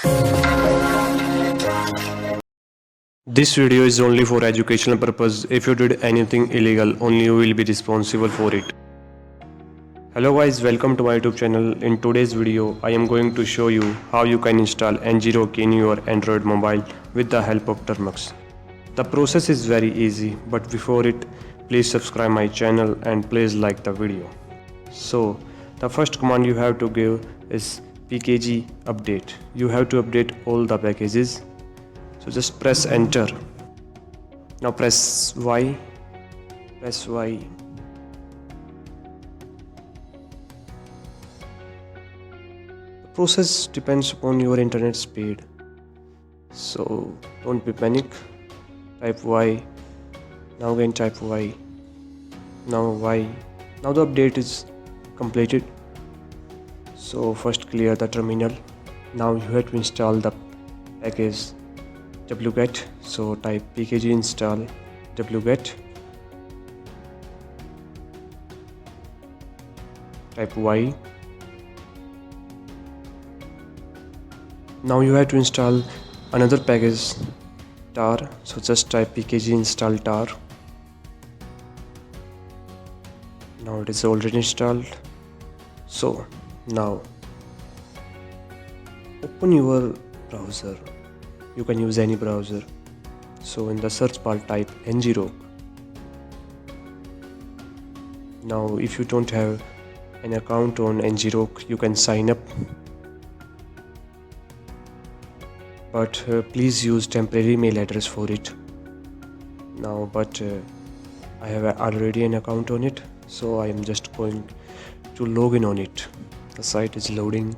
This video is only for educational purpose. If you did anything illegal, only you will be responsible for it. Hello guys, welcome to my YouTube channel. In today's video, I am going to show you how you can install Ngrok in your Android mobile with the help of Termux. The process is very easy, but before it, please subscribe my channel and please like the video. So, the first command you have to give is pkg update. You have to update all the packages. So just press enter. Now press Y. Press Y. The process depends upon your internet speed. So don't be panic. Type Y. Now again type Y. Now Y. Now the update is completed. So first clear the terminal. Now you have to install the package wget. So type pkg install wget. Type Y. Now you have to install another package tar. So just type pkg install tar. Now it is already installed. So now open your browser. You can use any browser. So in the search bar type Ngrok. Now if you don't have an account on Ngrok, you can sign up, but please use temporary mail address for it. Now but I have already an account on it, so I am just going to log in on it. The site is loading.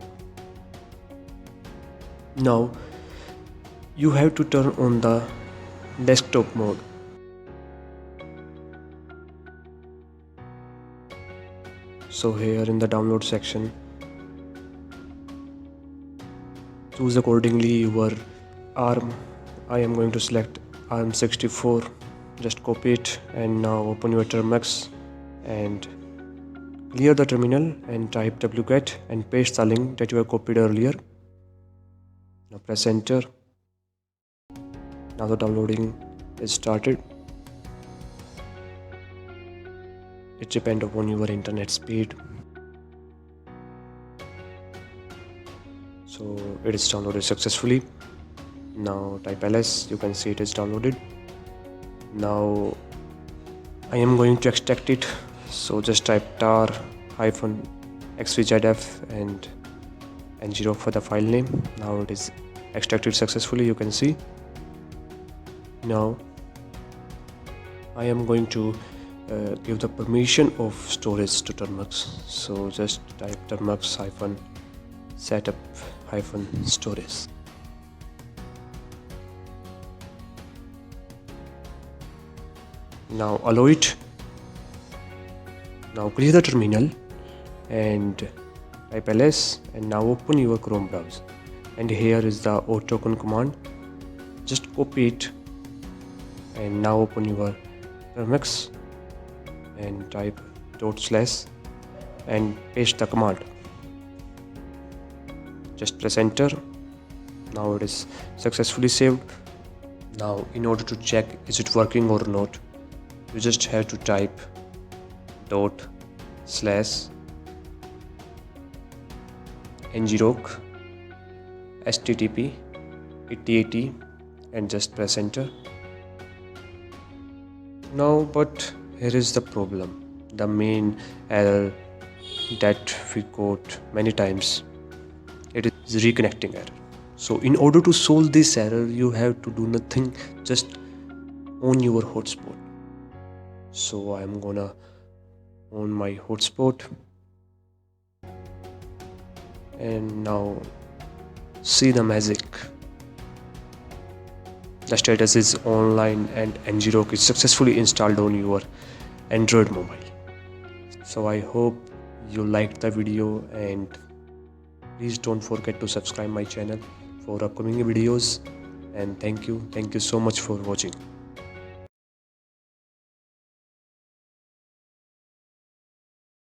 Now you have to turn on the desktop mode. So here in the download section, choose accordingly your ARM. I am going to select ARM64. Just copy it and now open your Termux and clear the terminal and type wget and paste the link that you have copied earlier. Now press enter. Now the downloading is started. It depends upon your internet speed. So it is downloaded successfully. Now type ls. You can see it is downloaded. Now I am going to extract it. So just type tar -xvzf and Ngrok for the file name. Now it is extracted successfully, you can see. Now I am going to give the permission of storage to Termux. So just type termux -setup -storage. Now allow it. Now clear the terminal and type ls and now open your Chrome browser. And here is the token command. Just copy it and now open your Termux and type / and paste the command. Just press enter. Now it is successfully saved. Now in order to check is it working or not, you just have to type /ngrok http 8080 and just press enter. Now but here is the problem, the main error that we got many times. It is reconnecting error. So in order to solve this error, you have to do nothing, just on your hotspot. So I am gonna on my hotspot and now see the magic. The status is online and Ngrok is successfully installed on your Android mobile. So I hope you liked the video and please don't forget to subscribe my channel for upcoming videos, and thank you so much for watching.